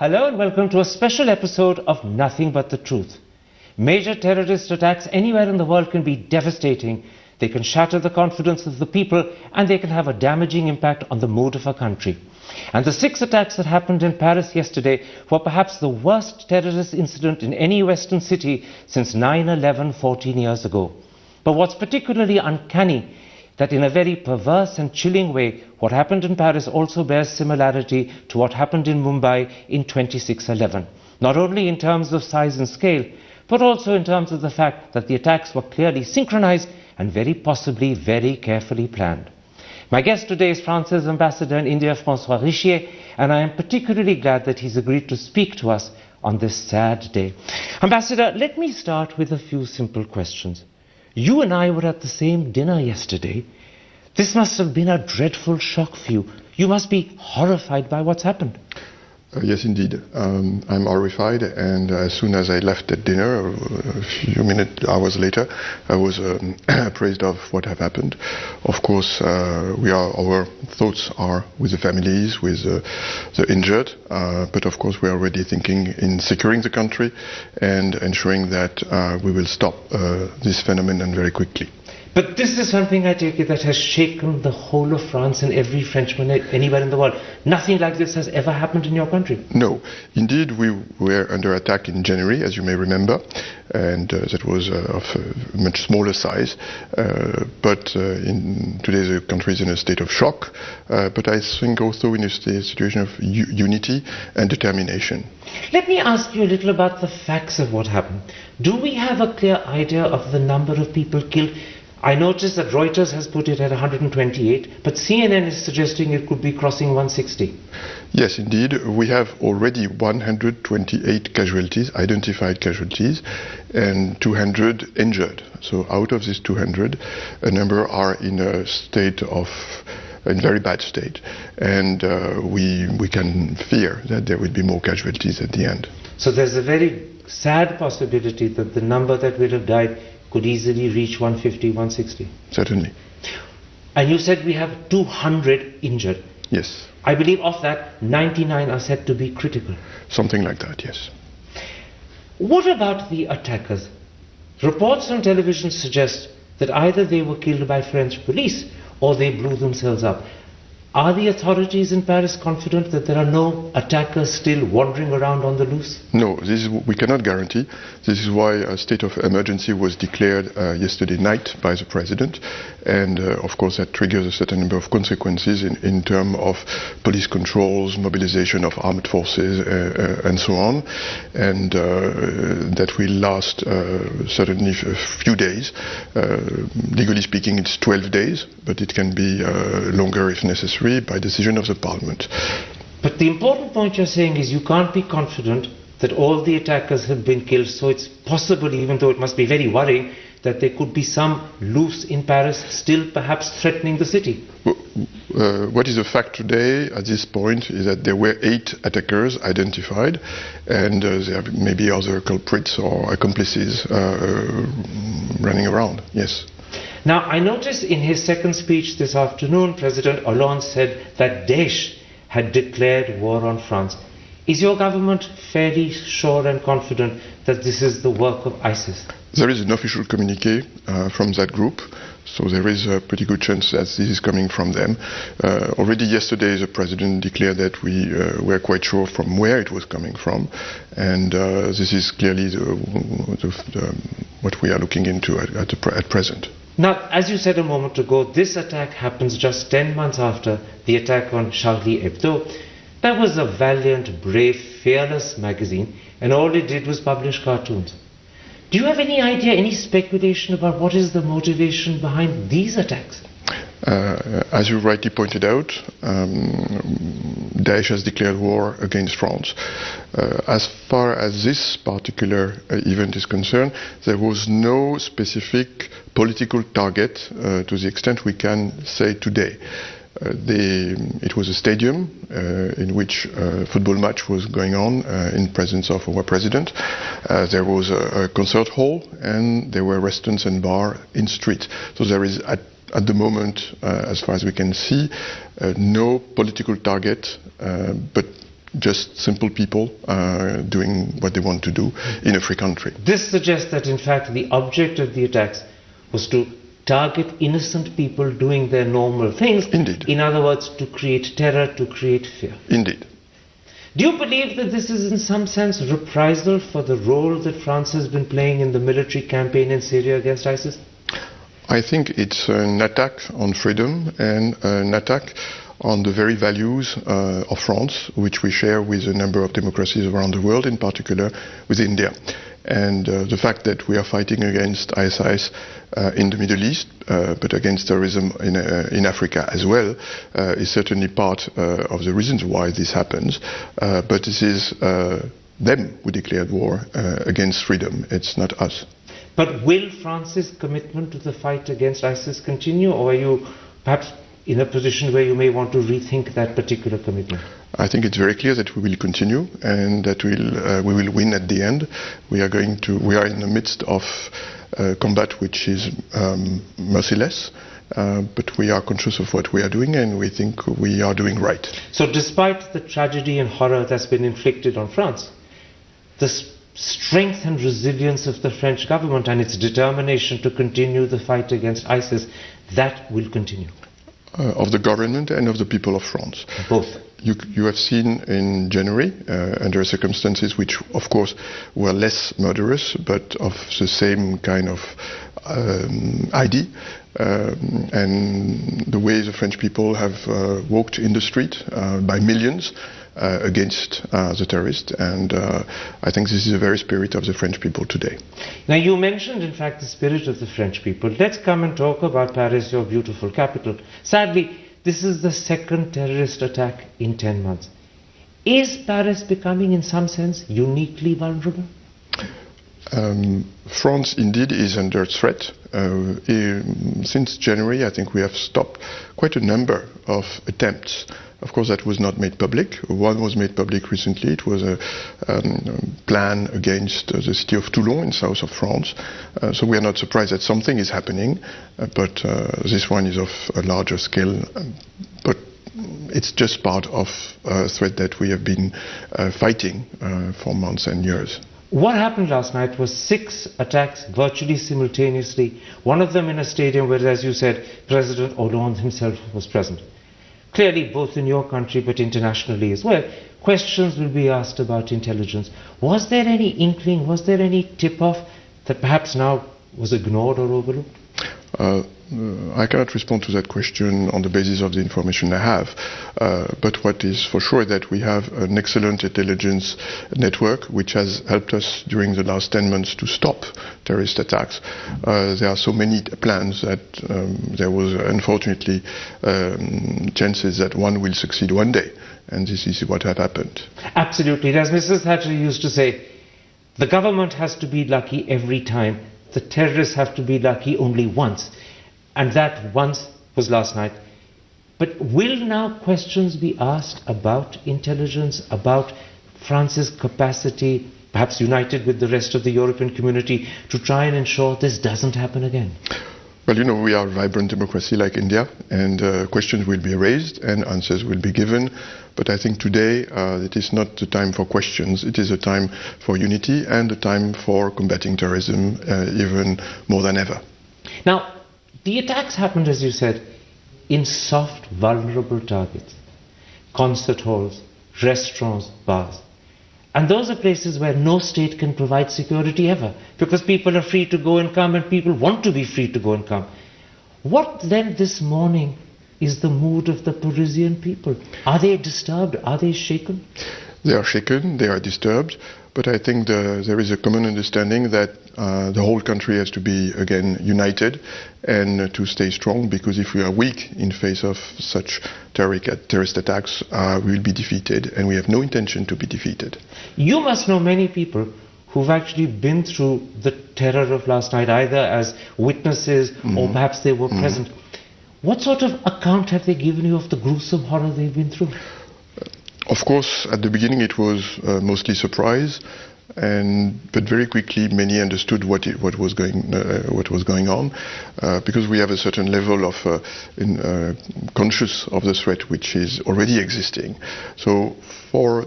Hello and welcome to a special episode of Nothing But the Truth. Major terrorist attacks anywhere in the world can be devastating. They can shatter the confidence of the people and they can have a damaging impact on the mood of a country. And the 6 attacks that happened in Paris yesterday were perhaps the worst terrorist incident in any Western city since 9/11 14 years ago. But what's particularly uncanny, that in a very perverse and chilling way, what happened in Paris also bears similarity to what happened in Mumbai in 26/11. Not only in terms of size and scale, but also in terms of the fact that the attacks were clearly synchronized and very possibly very carefully planned. My guest today is France's ambassador in India, François Richier, and I am particularly glad that he's agreed to speak to us on this sad day. Ambassador, let me start with a few simple questions. You and I were at the same dinner yesterday. This must have been a dreadful shock for you. You must be horrified by what's happened. Yes, indeed. I'm horrified, and as soon as I left that dinner, a few hours later, I was appraised of what had happened. Of course, our thoughts are with the families, with the injured, but of course we are already thinking in securing the country and ensuring that we will stop this phenomenon very quickly. But this is something, I take it, that has shaken the whole of France and every Frenchman anywhere in the world. Nothing like this has ever happened in your country. No. Indeed, we were under attack in January, as you may remember, and that was of a much smaller size. But today the country is in a state of shock, but I think also in a situation of unity and determination. Let me ask you a little about the facts of what happened. Do we have a clear idea of the number of people killed? I noticed that Reuters has put it at 128, but CNN is suggesting it could be crossing 160. Yes, indeed. We have already 128 casualties, identified casualties, and 200 injured. So out of these 200, a number are in very bad state. And we can fear that there will be more casualties at the end. So there's a very sad possibility that the number that will have died could easily reach 150, 160. Certainly. And you said we have 200 injured. Yes. I believe of that, 99 are said to be critical. Something like that, yes. What about the attackers? Reports on television suggest that either they were killed by French police or they blew themselves up. Are the authorities in Paris confident that there are no attackers still wandering around on the loose? No, we cannot guarantee. This is why a state of emergency was declared yesterday night by the president. And of course that triggers a certain number of consequences in terms of police controls, mobilization of armed forces, and so on. And that will last certainly a few days. Legally speaking, it's 12 days, but it can be longer if necessary, by decision of the parliament. But the important point you're saying is you can't be confident that all the attackers have been killed, so it's possible, even though it must be very worrying, that there could be some loose in Paris still perhaps threatening the city. What is a fact today at this point is that there were 8 attackers identified, and there may be other culprits or accomplices running around, yes. Now, I noticed in his second speech this afternoon, President Hollande said that Daesh had declared war on France. Is your government fairly sure and confident that this is the work of ISIS? There is an official communiqué from that group, so there is a pretty good chance that this is coming from them. Already yesterday the president declared that we were quite sure from where it was coming from, and this is clearly what we are looking into at present. Now, as you said a moment ago, this attack happens just 10 months after the attack on Charlie Hebdo. That was a valiant, brave, fearless magazine, and all it did was publish cartoons. Do you have any idea, any speculation about what is the motivation behind these attacks? As you rightly pointed out, Daesh has declared war against France. As far as this particular event is concerned, there was no specific political target to the extent we can say today. It was a stadium in which a football match was going on in presence of our president. There was a concert hall, and there were restaurants and bars in streets. So there is at the moment, as far as we can see, no political target, but just simple people doing what they want to do in a free country. This suggests that in fact the object of the attacks was to target innocent people doing their normal things. Indeed. In other words, to create terror, to create fear. Indeed. Do you believe that this is in some sense reprisal for the role that France has been playing in the military campaign in Syria against ISIS? I think it's an attack on freedom and an attack on the very values of France, which we share with a number of democracies around the world, in particular with India. And the fact that we are fighting against ISIS in the Middle East, but against terrorism in Africa as well, is certainly part of the reasons why this happens. But this is them who declared war against freedom. It's not us. But will France's commitment to the fight against ISIS continue, or are you perhaps in a position where you may want to rethink that particular commitment? I think it's very clear that we will continue and that we will win at the end. We are in the midst of a combat which is merciless, but we are conscious of what we are doing and we think we are doing right. So despite the tragedy and horror that's been inflicted on France, the strength and resilience of the French government and its determination to continue the fight against ISIS, that will continue. Of the government and of the people of France. Both. You have seen in January, under circumstances which of course were less murderous, but of the same kind of idea, and the way the French people have walked in the street by millions against the terrorists, and I think this is the very spirit of the French people today. Now you mentioned in fact the spirit of the French people. Let's come and talk about Paris, your beautiful capital. Sadly, this is the second terrorist attack in 10 months. Is Paris becoming in some sense uniquely vulnerable? France indeed is under threat. Since January, I think we have stopped quite a number of attempts. Of course, that was not made public. One was made public recently. It was a plan against the city of Toulon in south of France. So we are not surprised that something is happening, but this one is of a larger scale. But it's just part of a threat that we have been fighting for months and years. What happened last night was 6 attacks virtually simultaneously, one of them in a stadium where, as you said, President Hollande himself was present. Clearly, both in your country but internationally as well, questions will be asked about intelligence. Was there any inkling, was there any tip-off that perhaps now was ignored or overlooked? I cannot respond to that question on the basis of the information I have, but what is for sure that we have an excellent intelligence network which has helped us during the last 10 months to stop terrorist attacks. There are so many plans that there was unfortunately chances that one will succeed one day, and this is what had happened. Absolutely. As Mrs. Thatcher used to say, the government has to be lucky every time. The terrorists have to be lucky only once. And that once was last night. But will now questions be asked about intelligence, about France's capacity, perhaps united with the rest of the European community, to try and ensure this doesn't happen again? Well, you know, we are a vibrant democracy like India, and questions will be raised and answers will be given. But I think today it is not the time for questions. It is a time for unity and a time for combating terrorism even more than ever. Now, the attacks happened, as you said, in soft, vulnerable targets. Concert halls, restaurants, bars. And those are places where no state can provide security ever, because people are free to go and come and people want to be free to go and come. What then this morning is the mood of the Parisian people? Are they disturbed? Are they shaken? They are shaken, they are disturbed, but I think there is a common understanding that the whole country has to be again united and to stay strong, because if we are weak in face of such terrorist attacks, we will be defeated, and we have no intention to be defeated. You must know many people who've actually been through the terror of last night, either as witnesses or perhaps they were present. What sort of account have they given you of the gruesome horror they've been through? Of course, at the beginning it was mostly surprise, but very quickly many understood what was going on, because we have a certain level of conscious of the threat which is already existing. So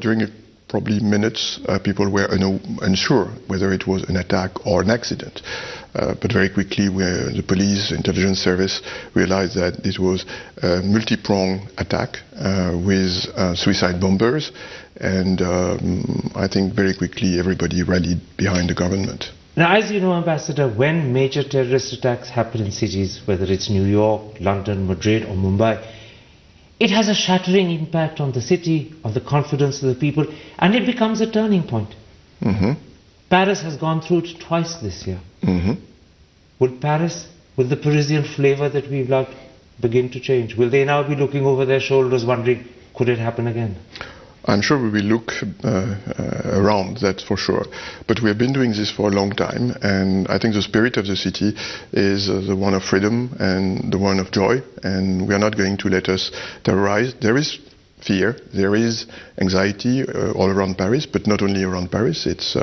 during probably minutes, people were unsure whether it was an attack or an accident. But very quickly, the police, intelligence service realized that it was a multi-pronged attack with suicide bombers, and I think very quickly everybody rallied behind the government. Now, as you know, Ambassador, when major terrorist attacks happen in cities, whether it's New York, London, Madrid or Mumbai, it has a shattering impact on the city, on the confidence of the people, and it becomes a turning point. Mm-hmm. Paris has gone through it twice this year. Mm-hmm. Will the Parisian flavor that we've loved begin to change? Will they now be looking over their shoulders wondering, could it happen again? I'm sure we will look around, that's for sure. But we have been doing this for a long time, and I think the spirit of the city is the one of freedom and the one of joy, and we are not going to let us terrorize. There is fear, there is anxiety all around Paris, but not only around Paris, it's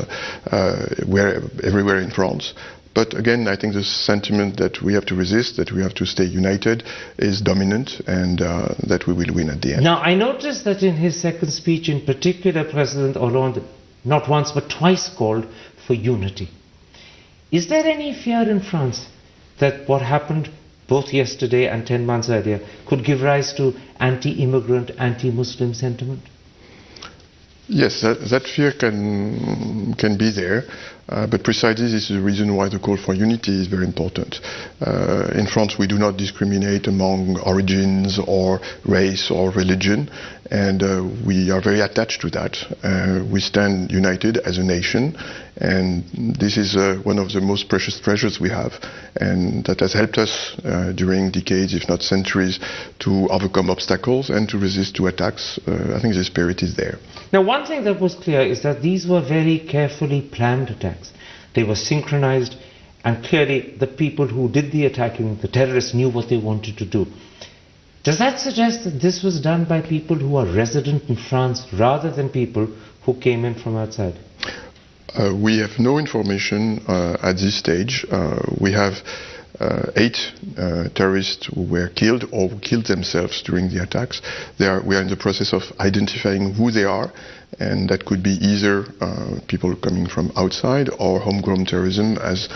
everywhere in France. But again, I think the sentiment that we have to resist, that we have to stay united, is dominant, and that we will win at the end. Now, I noticed that in his second speech in particular, President Hollande not once but twice called for unity. Is there any fear in France that what happened both yesterday and 10 months earlier could give rise to anti-immigrant, anti-Muslim sentiment? Yes, that fear can be there, but precisely this is the reason why the call for unity is very important. In France, we do not discriminate among origins or race or religion, and we are very attached to that. We stand united as a nation, and this is one of the most precious treasures we have, and that has helped us during decades, if not centuries, to overcome obstacles and to resist to attacks. I think the spirit is there. Now, one thing that was clear is that these were very carefully planned attacks. They were synchronized, and clearly the people who did the attacking, the terrorists, knew what they wanted to do. Does that suggest that this was done by people who are resident in France rather than people who came in from outside? We have no information at this stage. We have 8 terrorists who were killed or who killed themselves during the attacks. We are in the process of identifying who they are, and that could be either people coming from outside or homegrown terrorism, as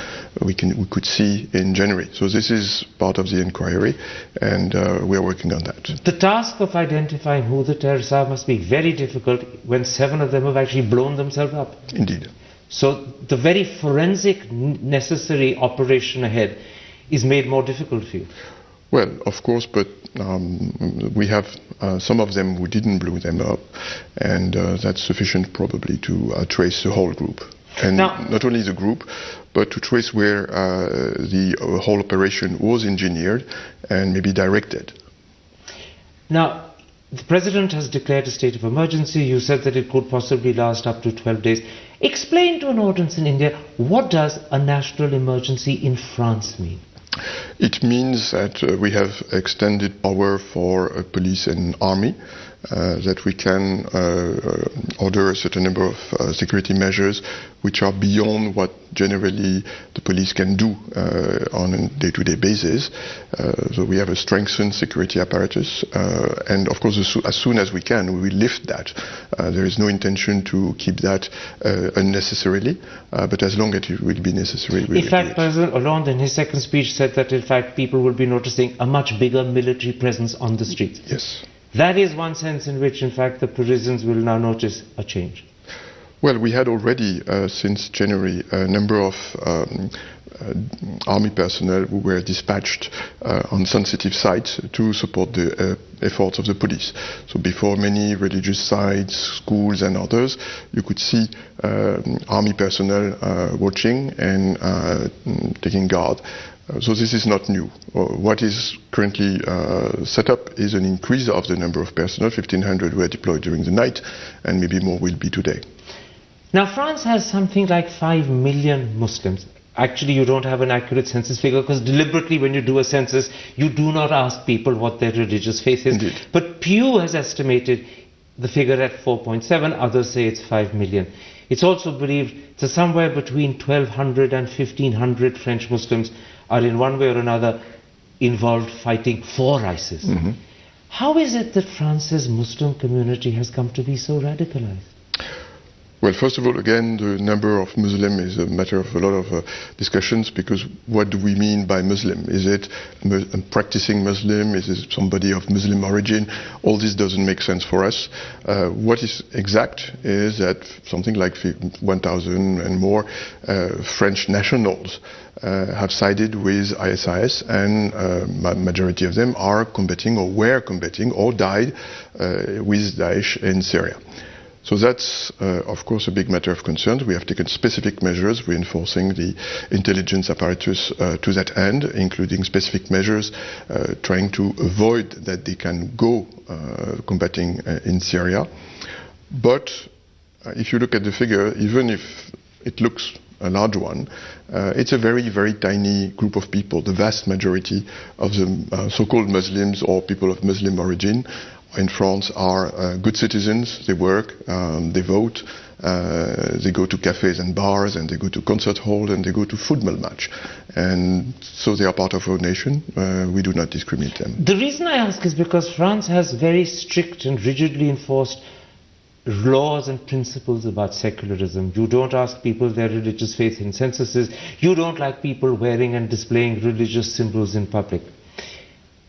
we could see in January. So this is part of the inquiry, and we are working on that. The task of identifying who the terrorists are must be very difficult when 7 of them have actually blown themselves up. Indeed. So the very forensic necessary operation ahead is made more difficult for you. Well, of course, but we have some of them who didn't blow them up, and that's sufficient probably to trace the whole group. And now, not only the group, but to trace where the whole operation was engineered and maybe directed. Now, the President has declared a state of emergency. You said that it could possibly last up to 12 days. Explain to an audience in India, what does a national emergency in France mean? It means that we have extended power for police and army, that we can order a certain number of security measures which are beyond what generally the police can do on a day-to-day basis. So we have a strengthened security apparatus, and of course as soon as we can we will lift that. There is no intention to keep that unnecessarily, but as long as it will be necessary, we will. In fact, President Hollande in his second speech said that in fact people will be noticing a much bigger military presence on the streets. Yes. That is one sense in which, in fact, the Parisians will now notice a change. Well, we had already, since January, a number of army personnel who were dispatched on sensitive sites to support the efforts of the police. So before many religious sites, schools and others, you could see army personnel watching and taking guard. So this is not new. What is currently set up is an increase of the number of personnel. 1,500 were deployed during the night, and maybe more will be today. Now, France has something like 5 million Muslims. Actually, you don't have an accurate census figure, because deliberately when you do a census, you do not ask people what their religious faith is. Indeed. But Pew has estimated the figure at 4.7, others say it's 5 million. It's also believed that somewhere between 1,200 and 1,500 French Muslims are in one way or another involved fighting for ISIS. How is it that France's Muslim community has come to be so radicalized? Well, first of all, again, the number of Muslim is a matter of a lot of discussions, because what do we mean by Muslim? Is it a practicing Muslim? Is it somebody of Muslim origin? All this doesn't make sense for us. What is exact is that something like 1,000 and more French nationals have sided with ISIS, and majority of them are combating or were combating or died with Daesh in Syria. So that's, of course, a big matter of concern. We have taken specific measures reinforcing the intelligence apparatus to that end, including specific measures trying to avoid that they can go combating in Syria. But if you look at the figure, even if it looks a large one, it's a very, very tiny group of people. The vast majority of the so-called Muslims or people of Muslim origin in France are good citizens. They work, they vote, they go to cafes and bars, and they go to concert halls, and they go to football match. And so they are part of our nation. We do not discriminate them. The reason I ask is because France has very strict and rigidly enforced laws and principles about secularism. You don't ask people their religious faith in censuses. You don't like people wearing and displaying religious symbols in public.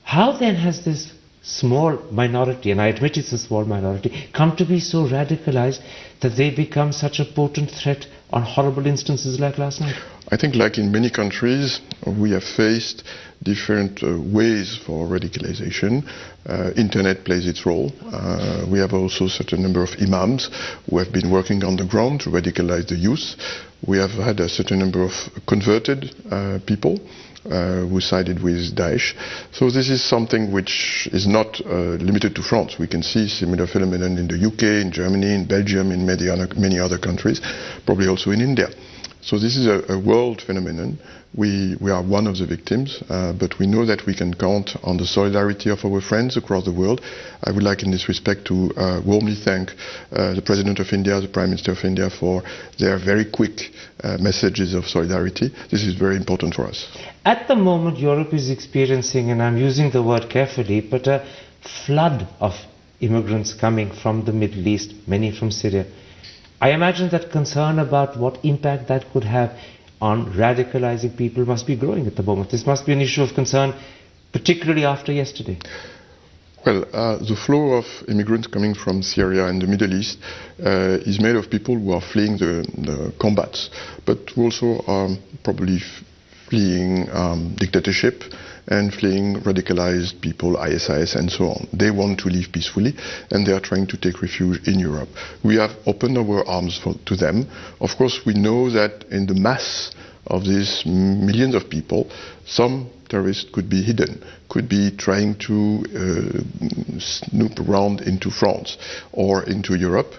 How then has this small minority, and I admit it's a small minority, come to be so radicalized that they become such a potent threat on horrible instances like last night? I think, like in many countries, we have faced different ways for radicalization. Internet plays its role. We have also a certain number of imams who have been working on the ground to radicalize the youth. We have had a certain number of converted people who sided with Daesh. So this is something which is not limited to France. We can see similar phenomenon in the UK, in Germany, in Belgium, in many other countries, probably also in India. So this is a world phenomenon. We are one of the victims, but we know that we can count on the solidarity of our friends across the world. I would like in this respect to warmly thank the President of India, the Prime Minister of India, for their very quick messages of solidarity. This is very important for us. At the moment, Europe is experiencing, and I'm using the word carefully, but a flood of immigrants coming from the Middle East, many from Syria. I imagine that concern about what impact that could have on radicalizing people must be growing at the moment. This must be an issue of concern, particularly after yesterday. Well, the flow of immigrants coming from Syria and the Middle East is made of people who are fleeing the combats, but who also are probably fleeing dictatorship and fleeing radicalized people, ISIS and so on. They want to live peacefully, and they are trying to take refuge in Europe. We have opened our arms to them. Of course, we know that in the mass of these millions of people, some terrorists could be hidden, could be trying to snoop around into France or into Europe.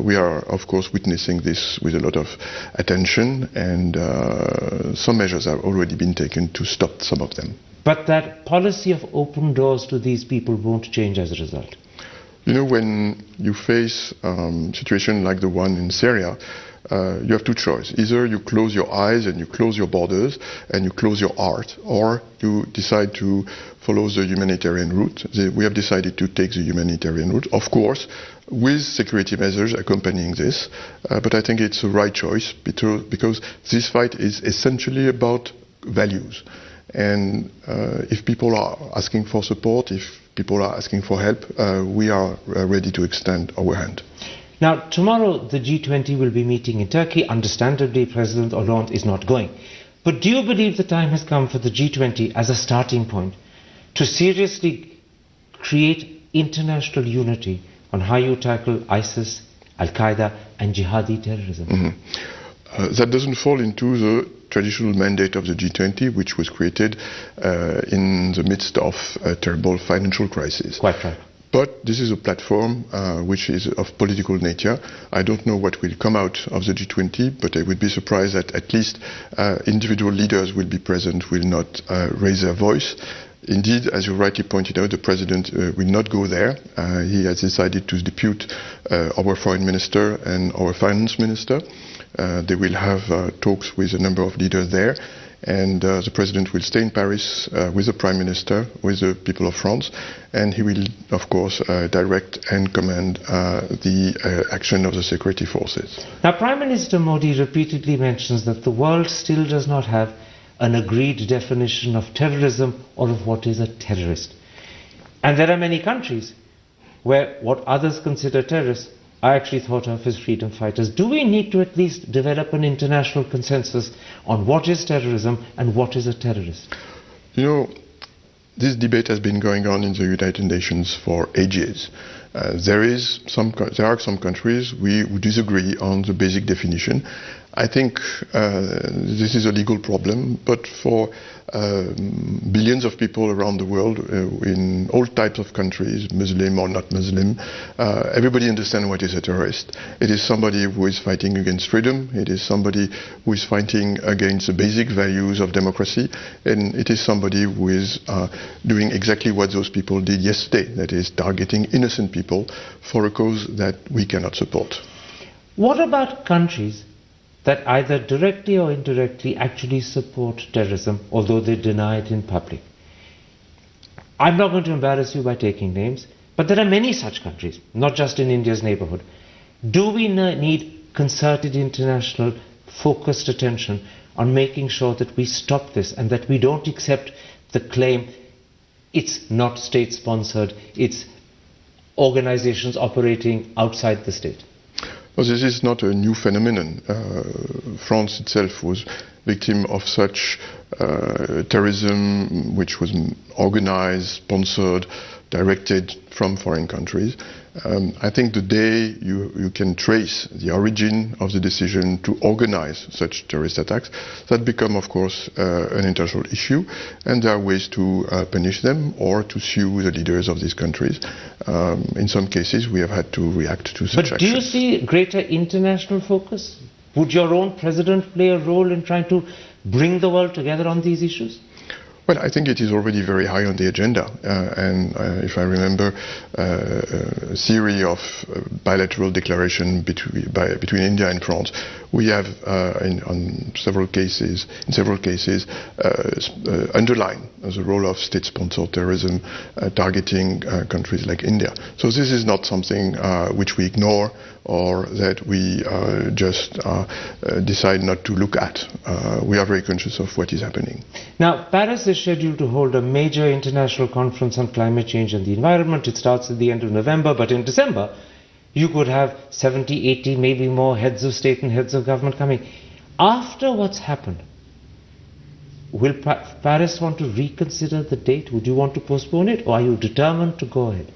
We are, of course, witnessing this with a lot of attention, and some measures have already been taken to stop some of them. But that policy of open doors to these people won't change as a result. You know, when you face a situation like the one in Syria, you have two choices. Either you close your eyes and you close your borders and you close your heart, or you decide to follow the humanitarian route. We have decided to take the humanitarian route, of course, with security measures accompanying this. But I think it's the right choice because this fight is essentially about values. And if people are asking for support, if people are asking for help, we are ready to extend our hand. Now, tomorrow the G20 will be meeting in Turkey. Understandably, President Hollande is not going. But do you believe the time has come for the G20 as a starting point to seriously create international unity on how you tackle ISIS, Al-Qaeda and jihadi terrorism? That doesn't fall into the traditional mandate of the G20, which was created in the midst of a terrible financial crisis. Quite right. But this is a platform which is of political nature. I don't know what will come out of the G20, but I would be surprised that at least individual leaders will be present, will not raise their voice. Indeed, as you rightly pointed out, the President will not go there. He has decided to depute our Foreign Minister and our Finance Minister. They will have talks with a number of leaders there, and the President will stay in Paris with the Prime Minister, with the people of France, and he will, of course, direct and command the action of the security forces. Now, Prime Minister Modi repeatedly mentions that the world still does not have an agreed definition of terrorism or of what is a terrorist. And there are many countries where what others consider terrorists are actually thought of as freedom fighters. Do we need to at least develop an international consensus on what is terrorism and what is a terrorist? You know, this debate has been going on in the United Nations for ages. There are some countries who disagree on the basic definition. I think this is a legal problem, but for billions of people around the world, in all types of countries, Muslim or not Muslim, everybody understands what is a terrorist. It is somebody who is fighting against freedom, it is somebody who is fighting against the basic values of democracy, and it is somebody who is doing exactly what those people did yesterday, that is targeting innocent people for a cause that we cannot support. What about countries that either directly or indirectly actually support terrorism, although they deny it in public? I'm not going to embarrass you by taking names, but there are many such countries, not just in India's neighborhood. Do we need concerted international focused attention on making sure that we stop this and that we don't accept the claim it's not state-sponsored, it's organizations operating outside the state? Well, this is not a new phenomenon. France itself was victim of such terrorism, which was organized, sponsored, directed from foreign countries. I think the day you can trace the origin of the decision to organize such terrorist attacks, that become, of course, an international issue, and there are ways to punish them or to sue the leaders of these countries. In some cases, we have had to react to such actions. But do you see greater international focus? Would your own president play a role in trying to bring the world together on these issues? Well, I think it is already very high on the agenda, and if I remember, a series of bilateral declarations between India and France, we have in several cases underlined the role of state-sponsored terrorism targeting countries like India. So this is not something which we ignore or that we just decide not to look at. We are very conscious of what is happening. Now, Paris is scheduled to hold a major international conference on climate change and the environment. It starts at the end of November, but in December, you could have 70, 80, maybe more heads of state and heads of government coming. After what's happened, will Paris want to reconsider the date? Would you want to postpone it, or are you determined to go ahead?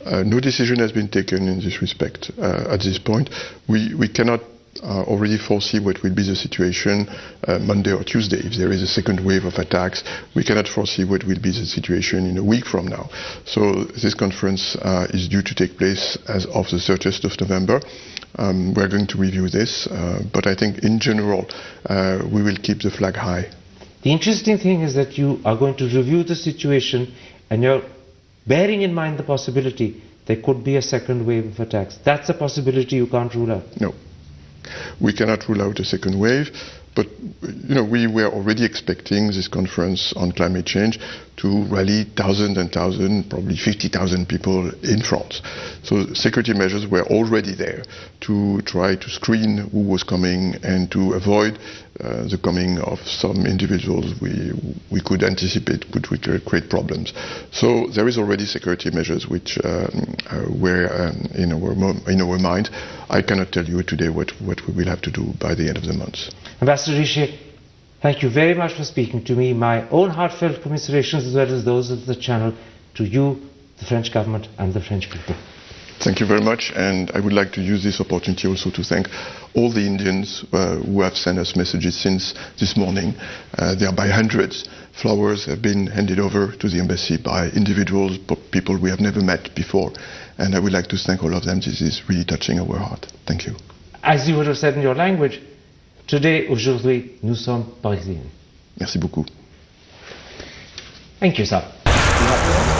No decision has been taken in this respect at this point. We cannot already foresee what will be the situation Monday or Tuesday. If there is a second wave of attacks, we cannot foresee what will be the situation in a week from now. So this conference is due to take place as of the 30th of November. We're going to review this, but I think in general we will keep the flag high. The interesting thing is that you are going to review the situation and you're bearing in mind the possibility there could be a second wave of attacks. That's a possibility you can't rule out. No. We cannot rule out a second wave, but we were already expecting this conference on climate change to rally thousands and thousands, probably 50,000 people in France. So security measures were already there to try to screen who was coming and to avoid the coming of some individuals we could anticipate would create problems. So there is already security measures which were in our mind. I cannot tell you today what we will have to do by the end of the month. Ambassador Richer, thank you very much for speaking to me. My own heartfelt commiserations, as well as those of the channel, to you, the French government and the French people. Thank you very much, and I would like to use this opportunity also to thank all the Indians who have sent us messages since this morning. They are by hundreds. Flowers have been handed over to the embassy by individuals, people we have never met before, and I would like to thank all of them. This is really touching our heart. Thank you. As you would have said in your language, today, aujourd'hui, nous sommes parisiens. Merci beaucoup. Thank you, sir. Yeah.